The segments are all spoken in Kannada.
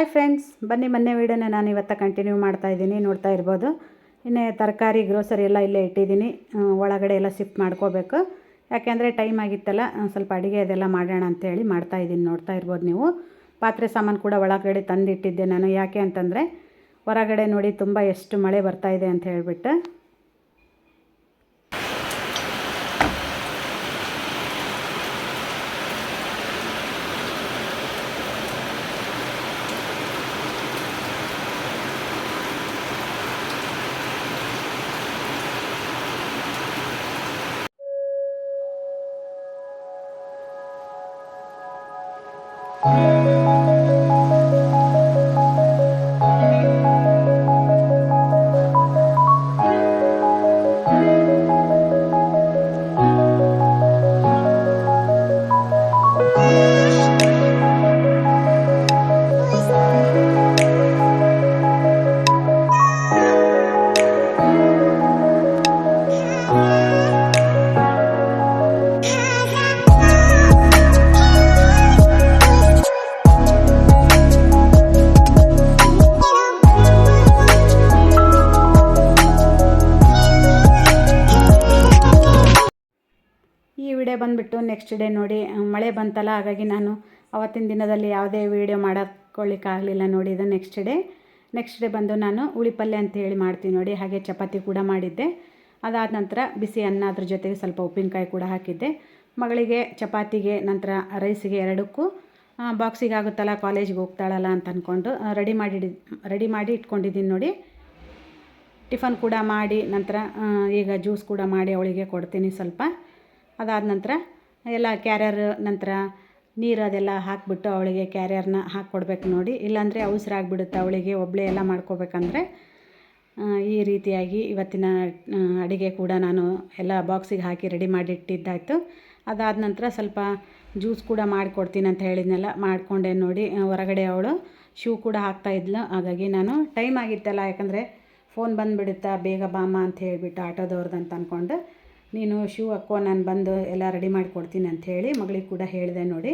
ಹಾಯ್ ಫ್ರೆಂಡ್ಸ್, ಬನ್ನಿ ಮೊನ್ನೆ ವೀಡಿಯೋನ ನಾನು ಇವತ್ತು ಕಂಟಿನ್ಯೂ ಮಾಡ್ತಾ ಇದ್ದೀನಿ. ನೋಡ್ತಾ ಇರ್ಬೋದು. ಇನ್ನು ತರಕಾರಿ ಗ್ರೋಸರಿ ಎಲ್ಲ ಇಲ್ಲೇ ಇಟ್ಟಿದ್ದೀನಿ. ಒಳಗಡೆ ಎಲ್ಲ ಶಿಫ್ಟ್ ಮಾಡ್ಕೋಬೇಕು. ಯಾಕೆಂದರೆ ಟೈಮ್ ಆಗಿತ್ತಲ್ಲ, ಸ್ವಲ್ಪ ಅಡುಗೆ ಅದೆಲ್ಲ ಮಾಡೋಣ ಅಂತೇಳಿ ಮಾಡ್ತಾಯಿದ್ದೀನಿ. ನೋಡ್ತಾ ಇರ್ಬೋದು ನೀವು. ಪಾತ್ರೆ ಸಾಮಾನು ಕೂಡ ಒಳಗಡೆ ತಂದಿಟ್ಟಿದ್ದೆ ನಾನು. ಯಾಕೆ ಅಂತಂದರೆ ಹೊರಗಡೆ ನೋಡಿ ತುಂಬ ಎಷ್ಟು ಮಳೆ ಬರ್ತಾಯಿದೆ ಅಂತ ಹೇಳಿಬಿಟ್ಟು. ಈ ವಿಡಿಯೋ ಬಂದುಬಿಟ್ಟು ನೆಕ್ಸ್ಟ್ ಡೇ ನೋಡಿ. ಮಳೆ ಬಂತಲ್ಲ, ಹಾಗಾಗಿ ನಾನು ಅವತ್ತಿನ ದಿನದಲ್ಲಿ ಯಾವುದೇ ವೀಡಿಯೋ ಮಾಡೋಕ್ಕೊಳ್ಳಿಕ್ಕಾಗಲಿಲ್ಲ ನೋಡಿ. ಇದು ನೆಕ್ಸ್ಟ್ ಡೇ ಬಂದು ನಾನು ಹುಳಿ ಪಲ್ಯ ಅಂತೇಳಿ ಮಾಡ್ತೀನಿ ನೋಡಿ. ಹಾಗೆ ಚಪಾತಿ ಕೂಡ ಮಾಡಿದ್ದೆ. ಅದಾದ ನಂತರ ಬಿಸಿ ಅನ್ನ, ಅದ್ರ ಜೊತೆಗೆ ಸ್ವಲ್ಪ ಉಪ್ಪಿನಕಾಯಿ ಕೂಡ ಹಾಕಿದ್ದೆ. ಮಗಳಿಗೆ ಚಪಾತಿಗೆ, ನಂತರ ರೈಸಿಗೆ ಎರಡಕ್ಕೂ ಬಾಕ್ಸಿಗೆ ಆಗುತ್ತಲ್ಲ, ಕಾಲೇಜಿಗೆ ಹೋಗ್ತಾಳಲ್ಲ ಅಂತ ಅಂದ್ಕೊಂಡು ರೆಡಿ ಮಾಡಿ ಇಟ್ಕೊಂಡಿದ್ದೀನಿ ನೋಡಿ. ಟಿಫನ್ ಕೂಡ ಮಾಡಿ ನಂತರ ಈಗ ಜ್ಯೂಸ್ ಕೂಡ ಮಾಡಿ ಅವಳಿಗೆ ಕೊಡ್ತೀನಿ ಸ್ವಲ್ಪ. ಅದಾದ ನಂತರ ಎಲ್ಲ ಕ್ಯಾರಿಯರ್, ನಂತರ ನೀರು ಅದೆಲ್ಲ ಹಾಕಿಬಿಟ್ಟು ಅವಳಿಗೆ ಕ್ಯಾರಿಯರ್ನ ಹಾಕ್ಕೊಡ್ಬೇಕು ನೋಡಿ. ಇಲ್ಲಾಂದರೆ ಅವಸರ ಆಗಿಬಿಡುತ್ತೆ ಅವಳಿಗೆ ಒಬ್ಬಳೇ ಎಲ್ಲ ಮಾಡ್ಕೋಬೇಕಂದ್ರೆ. ಈ ರೀತಿಯಾಗಿ ಇವತ್ತಿನ ಅಡುಗೆ ಕೂಡ ನಾನು ಎಲ್ಲ ಬಾಕ್ಸಿಗೆ ಹಾಕಿ ರೆಡಿ ಮಾಡಿಟ್ಟಿದ್ದಾಯಿತು. ಅದಾದ ನಂತರ ಸ್ವಲ್ಪ ಜ್ಯೂಸ್ ಕೂಡ ಮಾಡಿಕೊಡ್ತೀನಿ ಅಂತ ಹೇಳಿದ್ನಲ್ಲ, ಮಾಡಿಕೊಂಡೆ ನೋಡಿ. ಹೊರಗಡೆ ಅವಳು ಶೂ ಕೂಡ ಹಾಕ್ತಾಯಿದ್ಲು. ಹಾಗಾಗಿ ನಾನು ಟೈಮ್ ಆಗಿತ್ತಲ್ಲ, ಯಾಕಂದರೆ ಫೋನ್ ಬಂದುಬಿಡುತ್ತಾ, ಬೇಗ ಬಾಮ್ಮ ಅಂತ ಹೇಳಿಬಿಟ್ಟು ಆಟೋದವ್ರದ್ದು ಅಂತ ಅಂದ್ಕೊಂಡು, ನೀನು ಶೂ ಹಾಕೋ, ನಾನು ಬಂದು ಎಲ್ಲ ರೆಡಿ ಮಾಡಿಕೊಡ್ತೀನಿ ಅಂಥೇಳಿ ಮಗಳಿಗೆ ಕೂಡ ಹೇಳಿದೆ ನೋಡಿ.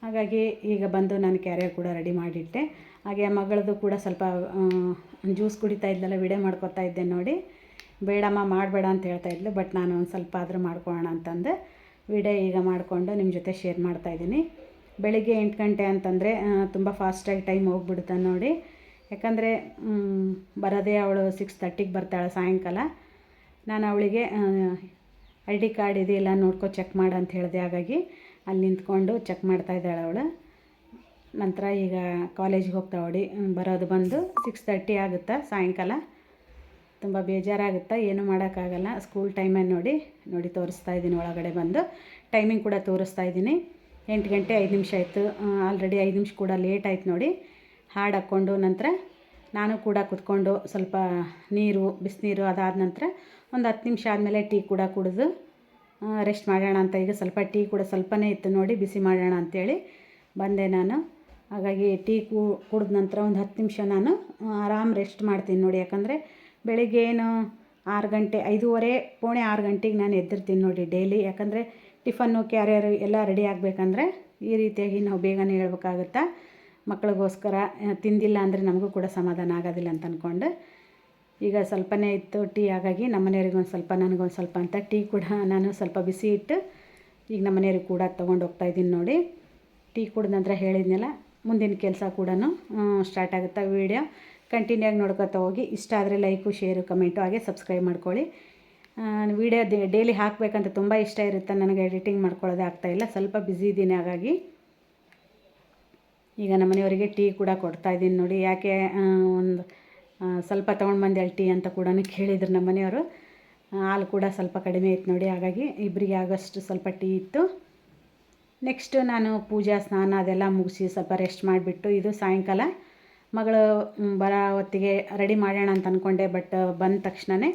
ಹಾಗಾಗಿ ಈಗ ಬಂದು ನಾನು ಕ್ಯಾರಿಯರ್ ಕೂಡ ರೆಡಿ ಮಾಡಿಟ್ಟೆ. ಹಾಗೆ ಮಗಳದು ಕೂಡ ಸ್ವಲ್ಪ ಜ್ಯೂಸ್ ಕುಡಿತಾ ಇದ್ದಲ್ಲ, ವಿಡಿಯೋ ಮಾಡ್ಕೊತಾ ಇದ್ದೆ ನೋಡಿ. ಬೇಡಮ್ಮ ಮಾಡಬೇಡ ಅಂತ ಹೇಳ್ತಾಯಿದ್ಲು, ಬಟ್ ನಾನು ಒಂದು ಸ್ವಲ್ಪ ಆದರೂ ಮಾಡ್ಕೊಳ್ಳೋಣ ಅಂತಂದು ವಿಡಿಯೋ ಈಗ ಮಾಡಿಕೊಂಡು ನಿಮ್ಮ ಜೊತೆ ಶೇರ್ ಮಾಡ್ತಾಯಿದ್ದೀನಿ. ಬೆಳಿಗ್ಗೆ 8 ಗಂಟೆ ಅಂತಂದರೆ ತುಂಬ ಫಾಸ್ಟಾಗಿ ಟೈಮ್ ಹೋಗ್ಬಿಡುತ್ತೆ ನೋಡಿ. ಯಾಕಂದರೆ ಬರೋದೇ ಅವಳು 6:30ಗೆ ಬರ್ತಾಳೆ ಸಾಯಂಕಾಲ. ನಾನು ಅವಳಿಗೆ ID ಕಾರ್ಡ್ ಇದೆಯಲ್ಲ ನೋಡ್ಕೊ, ಚೆಕ್ ಮಾಡು ಅಂತ ಹೇಳಿದೆ. ಹಾಗಾಗಿ ಅಲ್ಲಿ ನಿಂತ್ಕೊಂಡು ಚೆಕ್ ಮಾಡ್ತಾಯಿದ್ದಾಳೆ ಅವಳು. ನಂತರ ಈಗ ಕಾಲೇಜಿಗೆ ಹೋಗ್ತಾವಳಿ. ಬರೋದು ಬಂದು 6:30 ಆಗುತ್ತಾ ಸಾಯಂಕಾಲ. ತುಂಬ ಬೇಜಾರಾಗುತ್ತಾ, ಏನೂ ಮಾಡೋಕ್ಕಾಗಲ್ಲ. ಸ್ಕೂಲ್ ಟೈಮಲ್ಲಿ ನೋಡಿ ತೋರಿಸ್ತಾ ಇದ್ದೀನಿ. ಒಳಗಡೆ ಬಂದು ಟೈಮಿಂಗ್ ಕೂಡ ತೋರಿಸ್ತಾ ಇದ್ದೀನಿ. 8 ಗಂಟೆ 5 ನಿಮಿಷ ಆಯಿತು. ಆಲ್ರೆಡಿ 5 ನಿಮಿಷ ಕೂಡ ಲೇಟ್ ಆಯ್ತು ನೋಡಿ. ಹಾಡು ಹಾಕ್ಕೊಂಡು ನಂತರ ನಾನು ಕೂಡ ಕುತ್ಕೊಂಡು ಸ್ವಲ್ಪ ಬಿಸಿನೀರು ಅದಾದ ನಂತರ ಒಂದು 10 ನಿಮಿಷ ಆದಮೇಲೆ ಟೀ ಕೂಡ ಕುಡಿದು ರೆಸ್ಟ್ ಮಾಡೋಣ ಅಂತ. ಈಗ ಸ್ವಲ್ಪ ಟೀ ಕೂಡ ಸ್ವಲ್ಪನೇ ಇತ್ತು ನೋಡಿ, ಬಿಸಿ ಮಾಡೋಣ ಅಂಥೇಳಿ ಬಂದೆ ನಾನು. ಹಾಗಾಗಿ ಟೀ ಕುಡಿದ ನಂತರ ಒಂದು 10 ನಿಮಿಷ ನಾನು ಆರಾಮ್ ರೆಸ್ಟ್ ಮಾಡ್ತೀನಿ ನೋಡಿ. ಯಾಕಂದರೆ ಬೆಳಿಗ್ಗೆ 6 ಗಂಟೆ 5:15 ಪೌಣೆ 6 ಗಂಟೆಗೆ ನಾನು ಎದ್ದಿರ್ತೀನಿ ನೋಡಿ ಡೈಲಿ. ಯಾಕಂದರೆ ಟಿಫನ್ನು, ಕ್ಯಾರಿಯರು ಎಲ್ಲ ರೆಡಿ ಆಗಬೇಕಂದ್ರೆ ಈ ರೀತಿಯಾಗಿ ನಾವು ಬೇಗನೆ ಹೇಳ್ಬೇಕಾಗುತ್ತಾ. ಮಕ್ಕಳಿಗೋಸ್ಕರ ತಿಂದಿಲ್ಲ ಅಂದರೆ ನಮಗೂ ಕೂಡ ಸಮಾಧಾನ ಆಗೋದಿಲ್ಲ ಅಂತ ಅಂದ್ಕೊಂಡು ಈಗ ಸ್ವಲ್ಪನೇ ಇತ್ತು ಟೀ. ಹಾಗಾಗಿ ನಮ್ಮನೆಯವ್ರಿಗೆ ಒಂದು ಸ್ವಲ್ಪ, ನನಗೊಂದು ಸ್ವಲ್ಪ ಅಂತ ಟೀ ಕೂಡ ನಾನು ಸ್ವಲ್ಪ ಬಿಸಿ ಇಟ್ಟು ಈಗ ನಮ್ಮನೆಯವ್ರಿಗೆ ಕೂಡ ತೊಗೊಂಡು ಹೋಗ್ತಾಯಿದ್ದೀನಿ ನೋಡಿ. ಟೀ ಕುಡಿದ ನಂತರ ಹೇಳಿದ್ನೆಲ್ಲ, ಮುಂದಿನ ಕೆಲಸ ಕೂಡ ಸ್ಟಾರ್ಟ್ ಆಗುತ್ತೆ. ವೀಡಿಯೋ ಕಂಟಿನ್ಯೂ ಆಗಿ ನೋಡ್ಕೊತಾ ಹೋಗಿ. ಇಷ್ಟ ಆದರೆ ಲೈಕು, ಶೇರು, ಕಮೆಂಟು, ಹಾಗೆ ಸಬ್ಸ್ಕ್ರೈಬ್ ಮಾಡ್ಕೊಳ್ಳಿ. ವೀಡಿಯೋ ಡೈಲಿ ಹಾಕಬೇಕಂತ ತುಂಬ ಇಷ್ಟ ಇರುತ್ತೆ. ನನಗೆ ಎಡಿಟಿಂಗ್ ಮಾಡ್ಕೊಳ್ಳೋದೇ ಆಗ್ತಾಯಿಲ್ಲ, ಸ್ವಲ್ಪ ಬ್ಯುಸಿ ಇದ್ದೀನಿ. ಹಾಗಾಗಿ ಈಗ ನಮ್ಮನೆಯವರಿಗೆ ಟೀ ಕೂಡ ಕೊಡ್ತಾಯಿದ್ದೀನಿ ನೋಡಿ. ಯಾಕೆ ಒಂದು ಸ್ವಲ್ಪ ತೊಗೊಂಡು ಬಂದೆ ಟೀ ಅಂತ ಕೂಡ ಕೇಳಿದ್ರು ನಮ್ಮನೆಯವರು. ಹಾಲು ಕೂಡ ಸ್ವಲ್ಪ ಕಡಿಮೆ ಇತ್ತು ನೋಡಿ. ಹಾಗಾಗಿ ಇಬ್ಬರಿಗೆ ಆಗೋಷ್ಟು ಸ್ವಲ್ಪ ಟೀ ಇತ್ತು. ನೆಕ್ಸ್ಟು ನಾನು ಪೂಜಾ, ಸ್ನಾನ ಅದೆಲ್ಲ ಮುಗಿಸಿ ಸ್ವಲ್ಪ ರೆಸ್ಟ್ ಮಾಡಿಬಿಟ್ಟು, ಇದು ಸಾಯಂಕಾಲ ಮಗಳು ಬರೋ ಹೊತ್ತಿಗೆ ರೆಡಿ ಮಾಡೋಣ ಅಂತ ಅಂದ್ಕೊಂಡೆ. ಬಟ್ ಬಂದ ತಕ್ಷಣವೇ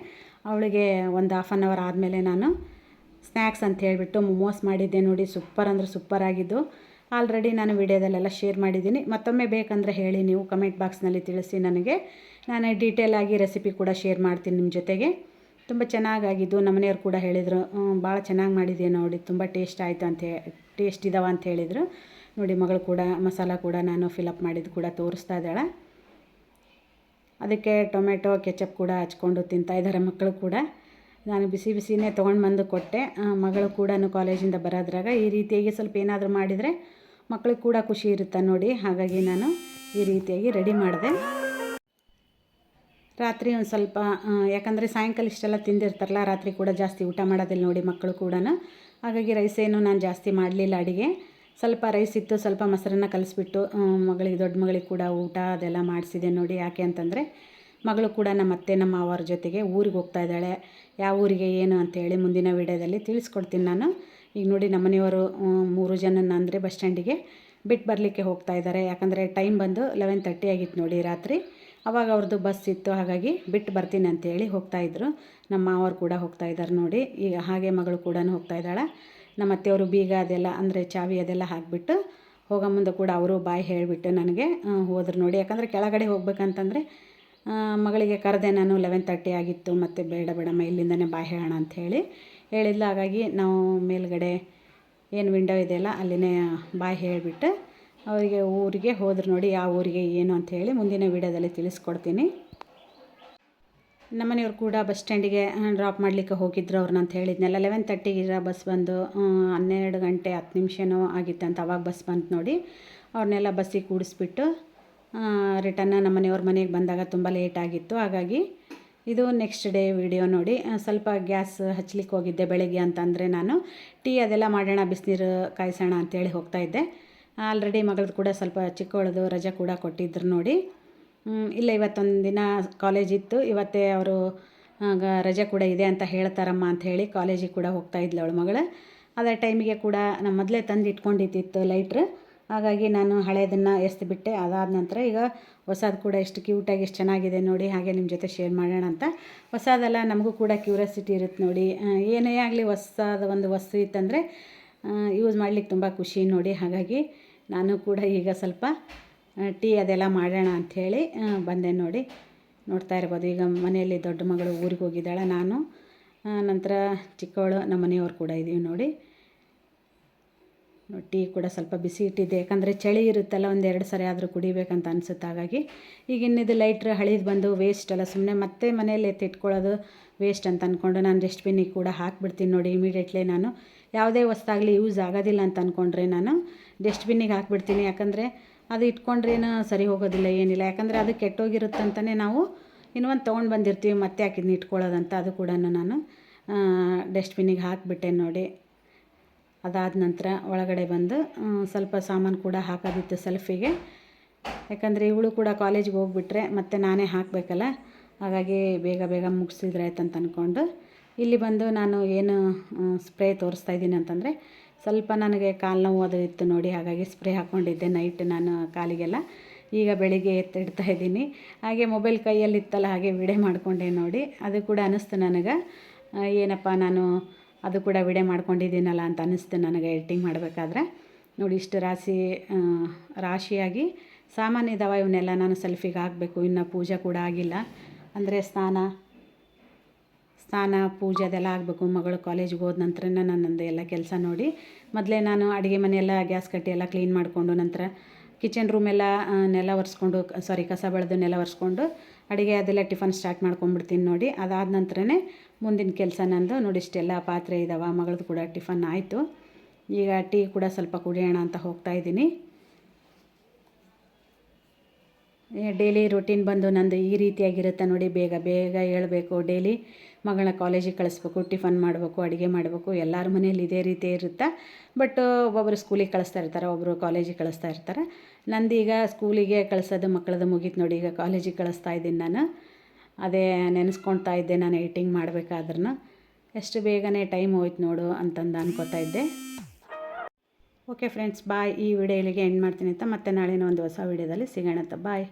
ಅವಳಿಗೆ ಒಂದು 1/2 ಅವರ್ ಆದಮೇಲೆ ನಾನು ಸ್ನ್ಯಾಕ್ಸ್ ಅಂತ ಹೇಳಿಬಿಟ್ಟು ಮೊಮೋಸ್ ಮಾಡಿದ್ದೆ ನೋಡಿ. ಸೂಪರ್ ಅಂದರೆ ಸೂಪರ್ ಆಗಿದ್ದು. ಆಲ್ರೆಡಿ ನಾನು ವಿಡಿಯೋದಲ್ಲೆಲ್ಲ ಶೇರ್ ಮಾಡಿದ್ದೀನಿ. ಮತ್ತೊಮ್ಮೆ ಬೇಕಂದರೆ ಹೇಳಿ, ನೀವು ಕಮೆಂಟ್ ಬಾಕ್ಸ್ನಲ್ಲಿ ತಿಳಿಸಿ ನನಗೆ. ನಾನು ಡೀಟೇಲಾಗಿ ರೆಸಿಪಿ ಕೂಡ ಶೇರ್ ಮಾಡ್ತೀನಿ ನಿಮ್ಮ ಜೊತೆಗೆ. ತುಂಬ ಚೆನ್ನಾಗಾಗಿದ್ದು. ನಮ್ಮನೆಯವ್ರು ಕೂಡ ಹೇಳಿದರು, ಭಾಳ ಚೆನ್ನಾಗಿ ಮಾಡಿದ್ದೆ ನೋಡಿ, ತುಂಬ ಟೇಸ್ಟ್ ಆಯಿತು ಟೇಸ್ಟ್ ಇದ್ದಾವೆ ಅಂತ ಹೇಳಿದರು. ನೋಡಿ ಮಗಳು ಕೂಡ ಮಸಾಲ ಕೂಡ ನಾನು ಫಿಲಪ್ ಮಾಡಿದ್ದು ಕೂಡ ತೋರಿಸ್ತಾ ಇದ್ದಾಳೆ. ಅದಕ್ಕೆ ಟೊಮೆಟೊ ಕೆಚಪ್ ಕೂಡ ಹಚ್ಕೊಂಡು ತಿಂತಾಯಿದ್ದಾರೆ ಮಕ್ಕಳು ಕೂಡ. ನಾನು ಬಿಸಿ ಬಿಸಿನೇ ತೊಗೊಂಡು ಬಂದು ಕೊಟ್ಟೆ. ಮಗಳು ಕೂಡ ಕಾಲೇಜಿಂದ ಬರೋದ್ರಾಗ ಈ ರೀತಿಯಾಗಿ ಸ್ವಲ್ಪ ಏನಾದರೂ ಮಾಡಿದರೆ ಮಕ್ಕಳಿಗೆ ಕೂಡ ಖುಷಿ ಇರುತ್ತೆ ನೋಡಿ. ಹಾಗಾಗಿ ನಾನು ಈ ರೀತಿಯಾಗಿ ರೆಡಿ ಮಾಡಿದೆ. ರಾತ್ರಿ ಒಂದು ಸ್ವಲ್ಪ ಯಾಕಂದರೆ ಸಾಯಂಕಾಲ ಇಷ್ಟೆಲ್ಲ ತಿಂದಿರ್ತಾರಲ್ಲ, ರಾತ್ರಿ ಕೂಡ ಜಾಸ್ತಿ ಊಟ ಮಾಡೋದಿಲ್ಲ ನೋಡಿ ಮಕ್ಕಳು ಕೂಡ. ಹಾಗಾಗಿ ರೈಸೇನು ನಾನು ಜಾಸ್ತಿ ಮಾಡಲಿಲ್ಲ ಅಡುಗೆ. ಸ್ವಲ್ಪ ರೈಸ್ ಇತ್ತು, ಸ್ವಲ್ಪ ಮೊಸರನ್ನ ಕಲಿಸ್ಬಿಟ್ಟು ಮಗಳಿಗೆ, ದೊಡ್ಡ ಮಗಳಿಗೆ ಕೂಡ ಊಟ ಅದೆಲ್ಲ ಮಾಡಿಸಿದೆ ನೋಡಿ. ಯಾಕೆ ಅಂತಂದರೆ ಮಗಳು ಕೂಡ ನಮ್ಮ ಅತ್ತೆ ನಮ್ಮ ಅವರ ಜೊತೆಗೆ ಊರಿಗೆ ಹೋಗ್ತಾ ಇದ್ದಾಳೆ. ಯಾವ ಊರಿಗೆ ಏನು ಅಂತೇಳಿ ಮುಂದಿನ ವೀಡಿಯೋದಲ್ಲಿ ತಿಳಿಸ್ಕೊಡ್ತೀನಿ ನಾನು. ಈಗ ನೋಡಿ ನಮ್ಮನೆಯವರು 3 ಜನನ ಅಂದರೆ ಬಸ್ ಸ್ಟ್ಯಾಂಡಿಗೆ ಬಿಟ್ಟು ಬರಲಿಕ್ಕೆ ಹೋಗ್ತಾ ಇದ್ದಾರೆ. ಯಾಕಂದರೆ ಟೈಮ್ ಬಂದು 11:30 ಆಗಿತ್ತು ನೋಡಿ ರಾತ್ರಿ. ಆವಾಗ ಅವ್ರದ್ದು ಬಸ್ ಇತ್ತು, ಹಾಗಾಗಿ ಬಿಟ್ಟು ಬರ್ತೀನಿ ಅಂತೇಳಿ ಹೋಗ್ತಾಯಿದ್ರು. ನಮ್ಮ ಮಾವರು ಕೂಡ ಹೋಗ್ತಾ ಇದ್ದಾರೆ ನೋಡಿ. ಈಗ ಹಾಗೆ ಮಗಳು ಕೂಡ ಹೋಗ್ತಾ ಇದ್ದಾಳೆ. ನಮ್ಮ ಅತ್ತೆಯವರು ಬೀಗ ಅದೆಲ್ಲ ಅಂದರೆ ಚಾವಿ ಅದೆಲ್ಲ ಹಾಕಿಬಿಟ್ಟು ಹೋಗೋ ಮುಂದೆ ಕೂಡ ಅವರು ಬಾಯಿ ಹೇಳಿಬಿಟ್ಟು ನನಗೆ ಹೋದ್ರು ನೋಡಿ. ಯಾಕಂದರೆ ಕೆಳಗಡೆ ಹೋಗ್ಬೇಕಂತಂದರೆ ಮಗಳಿಗೆ ಕರೆದೆ ನಾನು. 11:30 ಆಗಿತ್ತು, ಮತ್ತು ಬೇಡ ಬೇಡಮ್ಮ ಇಲ್ಲಿಂದನೇ ಬಾಯಿ ಹೇಳೋಣ ಅಂಥೇಳಿ ಹೇಳಿಲ್ಲ. ಹಾಗಾಗಿ ನಾವು ಮೇಲ್ಗಡೆ ಏನು ವಿಂಡೋ ಇದೆಯಲ್ಲ ಅಲ್ಲಿನೇ ಬಾಯಿ ಹೇಳಿಬಿಟ್ಟು ಅವರಿಗೆ ಊರಿಗೆ ಹೋದ್ರು ನೋಡಿ. ಯಾವ ಊರಿಗೆ ಏನು ಅಂಥೇಳಿ ಮುಂದಿನ ವೀಡಿಯೋದಲ್ಲಿ ತಿಳಿಸ್ಕೊಡ್ತೀನಿ. ನಮ್ಮನೆಯವ್ರು ಕೂಡ ಬಸ್ ಸ್ಟ್ಯಾಂಡಿಗೆ ಡ್ರಾಪ್ ಮಾಡಲಿಕ್ಕೆ ಹೋಗಿದ್ರು ಅವ್ರನ್ನ ಅಂತ ಹೇಳಿದ್ನಲ್ಲ. 11:30 ಇರೋ ಬಸ್ ಬಂದು 12 ಗಂಟೆ 10 ನಿಮಿಷನೋ ಆಗಿತ್ತಂತ ಅವಾಗ ಬಸ್ ಬಂತು ನೋಡಿ. ಅವ್ರನ್ನೆಲ್ಲ ಬಸ್ಸಿಗೆ ಕೂಡಿಸ್ಬಿಟ್ಟು ರಿಟರ್ನ್ ನಮ್ಮನೆಯವ್ರ ಮನೆಗೆ ಬಂದಾಗ ತುಂಬ ಲೇಟ್ ಆಗಿತ್ತು. ಹಾಗಾಗಿ ಇದು ನೆಕ್ಸ್ಟ್ ಡೇ ವಿಡಿಯೋ ನೋಡಿ. ಸ್ವಲ್ಪ ಗ್ಯಾಸ್ ಹಚ್ಲಿಕ್ಕೆ ಹೋಗಿದ್ದೆ ಬೆಳಗ್ಗೆ ಅಂತಂದರೆ ನಾನು ಟೀ ಅದೆಲ್ಲ ಮಾಡೋಣ, ಬಿಸಿನೀರು ಕಾಯಿಸೋಣ ಅಂತೇಳಿ ಹೋಗ್ತಾಯಿದ್ದೆ. ಆಲ್ರೆಡಿ ಮಗಳದ್ದು ಕೂಡ ಸ್ವಲ್ಪ ಚಿಕ್ಕವಳದು ರಜೆ ಕೂಡ ಕೊಟ್ಟಿದ್ರು ನೋಡಿ. ಇಲ್ಲ ಇವತ್ತೊಂದು ದಿನ ಕಾಲೇಜ್ ಇತ್ತು, ಇವತ್ತೇ ಅವರು ರಜೆ ಕೂಡ ಇದೆ ಅಂತ ಹೇಳ್ತಾರಮ್ಮ ಅಂಥೇಳಿ ಕಾಲೇಜಿಗೆ ಕೂಡ ಹೋಗ್ತಾಯಿದ್ಲು ಅವಳು ಮಗಳು. ಅದೇ ಟೈಮಿಗೆ ಕೂಡ ನಮ್ಮ ಮೊದಲೇ ತಂದು ಇಟ್ಕೊಂಡಿದ್ದಿತ್ತು ಲೈಟ್ರ್. ಹಾಗಾಗಿ ನಾನು ಹಳೆಯದನ್ನು ಎಸ್ದುಬಿಟ್ಟೆ. ಅದಾದ ನಂತರ ಈಗ ಹೊಸದು ಕೂಡ ಎಷ್ಟು ಕ್ಯೂಟಾಗಿ ಎಷ್ಟು ಚೆನ್ನಾಗಿದೆ ನೋಡಿ. ಹಾಗೆ ನಿಮ್ಮ ಜೊತೆ ಶೇರ್ ಮಾಡೋಣ ಅಂತ. ಹೊಸದೆಲ್ಲ ನಮಗೂ ಕೂಡ ಕ್ಯೂರಿಯಾಸಿಟಿ ಇರುತ್ತೆ ನೋಡಿ. ಏನೇ ಆಗಲಿ ಹೊಸದ ಒಂದು ವಸ್ತು ಇತ್ತಂದರೆ ಯೂಸ್ ಮಾಡಲಿಕ್ಕೆ ತುಂಬ ಖುಷಿ ನೋಡಿ. ಹಾಗಾಗಿ ನಾನು ಕೂಡ ಈಗ ಸ್ವಲ್ಪ ಟೀ ಅದೆಲ್ಲ ಮಾಡೋಣ ಅಂಥೇಳಿ ಬಂದೆ ನೋಡಿ. ನೋಡ್ತಾ ಇರ್ಬೋದು. ಈಗ ಮನೆಯಲ್ಲಿ ದೊಡ್ಡ ಮಗಳು ಊರಿಗೆ ಹೋಗಿದ್ದಾಳೆ, ನಾನು ನಂತರ ಚಿಕ್ಕವಳು ನಮ್ಮ ಮನೆಯವ್ರು ಕೂಡ ಇದ್ದೀವಿ ನೋಡಿ. ಟೀ ಕೂಡ ಸ್ವಲ್ಪ ಬಿಸಿ ಇಟ್ಟಿದ್ದೆ, ಯಾಕಂದರೆ ಚಳಿ ಇರುತ್ತಲ್ಲ, 1-2 ಸರಿ ಆದರೂ ಕುಡಿಬೇಕಂತ ಅನಿಸುತ್ತೆ. ಹಾಗಾಗಿ ಈಗ ಇನ್ನಿದು ಲೈಟ್ರ್ ಹಳಿದು ಬಂದು ವೇಸ್ಟ್ ಅಲ್ಲ, ಸುಮ್ಮನೆ ಮತ್ತೆ ಮನೆಯಲ್ಲಿ ಎತ್ತಿಟ್ಕೊಳ್ಳೋದು ವೇಸ್ಟ್ ಅಂತ ಅಂದ್ಕೊಂಡು ನಾನು ಡಸ್ಟ್ಬಿನ್ನಿಗೆ ಕೂಡ ಹಾಕಿಬಿಡ್ತೀನಿ ನೋಡಿ. ಇಮಿಡಿಯೇಟ್ಲಿ ನಾನು ಯಾವುದೇ ವಸ್ತಾಗಲಿ ಯೂಸ್ ಆಗೋದಿಲ್ಲ ಅಂತ ಅಂದ್ಕೊಂಡ್ರೆ ನಾನು ಡಸ್ಟ್ಬಿನ್ನಿಗೆ ಹಾಕಿಬಿಡ್ತೀನಿ. ಯಾಕಂದರೆ ಅದು ಇಟ್ಕೊಂಡ್ರೇನು ಸರಿ ಹೋಗೋದಿಲ್ಲ, ಏನಿಲ್ಲ. ಯಾಕಂದರೆ ಅದು ಕೆಟ್ಟೋಗಿರುತ್ತಂತಲೇ ನಾವು ಇನ್ನೊಂದು ತೊಗೊಂಡು ಬಂದಿರ್ತೀವಿ, ಮತ್ತೆ ಹಾಕಿದ್ನ ಇಟ್ಕೊಳ್ಳೋದಂತ. ಅದು ಕೂಡ ನಾನು ಡಸ್ಟ್ಬಿನ್ನಿಗೆ ಹಾಕಿಬಿಟ್ಟೆ ನೋಡಿ. ಅದಾದ ನಂತರ ಒಳಗಡೆ ಬಂದು ಸ್ವಲ್ಪ ಸಾಮಾನು ಕೂಡ ಹಾಕೋದಿತ್ತು ಸೆಲ್ಫಿಗೆ. ಯಾಕಂದರೆ ಇವಳು ಕೂಡ ಕಾಲೇಜಿಗೆ ಹೋಗ್ಬಿಟ್ರೆ ಮತ್ತು ನಾನೇ ಹಾಕಬೇಕಲ್ಲ. ಹಾಗಾಗಿ ಬೇಗ ಬೇಗ ಮುಗಿಸಿದ್ರೆ ಆಯ್ತು ಅಂತ ಅಂದ್ಕೊಂಡು ಇಲ್ಲಿ ಬಂದು ನಾನು ಏನು ಸ್ಪ್ರೇ ತೋರಿಸ್ತಾ ಇದ್ದೀನಿ ಅಂತಂದರೆ, ಸ್ವಲ್ಪ ನನಗೆ ಕಾಲು ನೋವು ಅದು ಇತ್ತು ನೋಡಿ. ಹಾಗಾಗಿ ಸ್ಪ್ರೇ ಹಾಕ್ಕೊಂಡಿದ್ದೆ ನೈಟ್ ನಾನು ಕಾಲಿಗೆಲ್ಲ. ಈಗ ಬೆಳಿಗ್ಗೆ ಎತ್ತಿಡ್ತಾ ಇದ್ದೀನಿ. ಹಾಗೆ ಮೊಬೈಲ್ ಕೈಯಲ್ಲಿತ್ತಲ್ಲ, ಹಾಗೆ ವಿಡಿಯೋ ಮಾಡಿಕೊಂಡೆ ನೋಡಿ. ಅದು ಕೂಡ ಅನ್ನಿಸ್ತು ನನಗೆ, ಏನಪ್ಪ ನಾನು ಅದು ಕೂಡ ವಿಡಿಯೋ ಮಾಡ್ಕೊಂಡಿದ್ದೀನಲ್ಲ ಅಂತ ಅನ್ನಿಸ್ತು ನನಗೆ ಎಡಿಟಿಂಗ್ ಮಾಡಬೇಕಾದ್ರೆ ನೋಡಿ. ಇಷ್ಟು ರಾಶಿಯಾಗಿ ಸಾಮಾನು ಇದ್ದಾವೆ. ಇವನ್ನೆಲ್ಲ ನಾನು ಸೆಲ್ಫಿಗೆ ಹಾಕಬೇಕು. ಇನ್ನು ಪೂಜೆ ಕೂಡ ಆಗಿಲ್ಲ, ಅಂದರೆ ಸ್ನಾನ ಪೂಜೆ ಅದೆಲ್ಲ ಆಗಬೇಕು. ಮಗಳು ಕಾಲೇಜಿಗೆ ಹೋದ ನಂತರ ನನ್ನದು ಎಲ್ಲ ಕೆಲಸ ನೋಡಿ. ಮೊದಲೇ ನಾನು ಅಡುಗೆ ಮನೆಯೆಲ್ಲ ಗ್ಯಾಸ್ ಕಟ್ಟಿ ಎಲ್ಲ ಕ್ಲೀನ್ ಮಾಡಿಕೊಂಡು, ನಂತರ ಕಿಚನ್ ರೂಮೆಲ್ಲ ನೆಲ ಒರೆಸ್ಕೊಂಡು, ಕಸ ಬೆಳೆದು ನೆಲ ಒರೆಸ್ಕೊಂಡು ಅಡುಗೆ ಅದೆಲ್ಲ ಟಿಫನ್ ಸ್ಟಾರ್ಟ್ ಮಾಡ್ಕೊಂಡ್ಬಿಡ್ತೀನಿ ನೋಡಿ. ಅದಾದ ನಂತರನೇ ಮುಂದಿನ ಕೆಲಸ ನಂದು ನೋಡಿ. ಇಷ್ಟೆಲ್ಲ ಪಾತ್ರೆ ಇದ್ದಾವೆ. ಮಗಳದ್ದು ಕೂಡ ಟಿಫನ್ ಆಯಿತು. ಈಗ ಟೀ ಕೂಡ ಸ್ವಲ್ಪ ಕುಡಿಯೋಣ ಅಂತ ಹೋಗ್ತಾಯಿದ್ದೀನಿ. ಡೈಲಿ ರೂಟೀನ್ ಬಂದು ನಂದು ಈ ರೀತಿಯಾಗಿರುತ್ತೆ ನೋಡಿ. ಬೇಗ ಬೇಗ ಏಳಬೇಕು, ಡೈಲಿ ಮಗಳನ್ನ ಕಾಲೇಜಿಗೆ ಕಳಿಸ್ಬೇಕು, ಟಿಫನ್ ಮಾಡಬೇಕು, ಅಡುಗೆ ಮಾಡಬೇಕು. ಎಲ್ಲರ ಮನೇಲಿ ಇದೇ ರೀತಿ ಇರುತ್ತೆ. ಬಟ್ ಒಬ್ಬೊಬ್ಬರು ಸ್ಕೂಲಿಗೆ ಕಳಿಸ್ತಾ ಇರ್ತಾರೆ, ಒಬ್ಬರು ಕಾಲೇಜಿಗೆ ಕಳಿಸ್ತಾ ಇರ್ತಾರೆ. ನಂದು ಈಗ ಸ್ಕೂಲಿಗೆ ಕಳಿಸೋದು ಮಕ್ಕಳದ್ದು ಮುಗೀತು ನೋಡಿ. ಈಗ ಕಾಲೇಜಿಗೆ ಕಳಿಸ್ತಾ ಇದ್ದೀನಿ ನಾನು. ಅದೇ ನೆನೆಸ್ಕೊಳ್ತಾ ಇದ್ದೆ ನಾನು ಎಡಿಟಿಂಗ್ ಮಾಡಬೇಕಾದ್ರೂ. ಎಷ್ಟು ಬೇಗನೆ ಟೈಮ್ ಹೋಯ್ತು ನೋಡು ಅಂತಂದು ಅನ್ಕೋತಾ ಇದ್ದೆ. ಓಕೆ ಫ್ರೆಂಡ್ಸ್, ಬಾಯ್. ಈ ವಿಡಿಯೋ ಇಲ್ಲಿಗೆ ಎಂಡ್ ಮಾಡ್ತೀನಿ ಅಂತ. ಮತ್ತೆ ನಾಳಿನ ಒಂದು ಹೊಸ ವಿಡಿಯೋದಲ್ಲಿ ಸಿಗೋಣ ಅಂತ. ಬಾಯ್.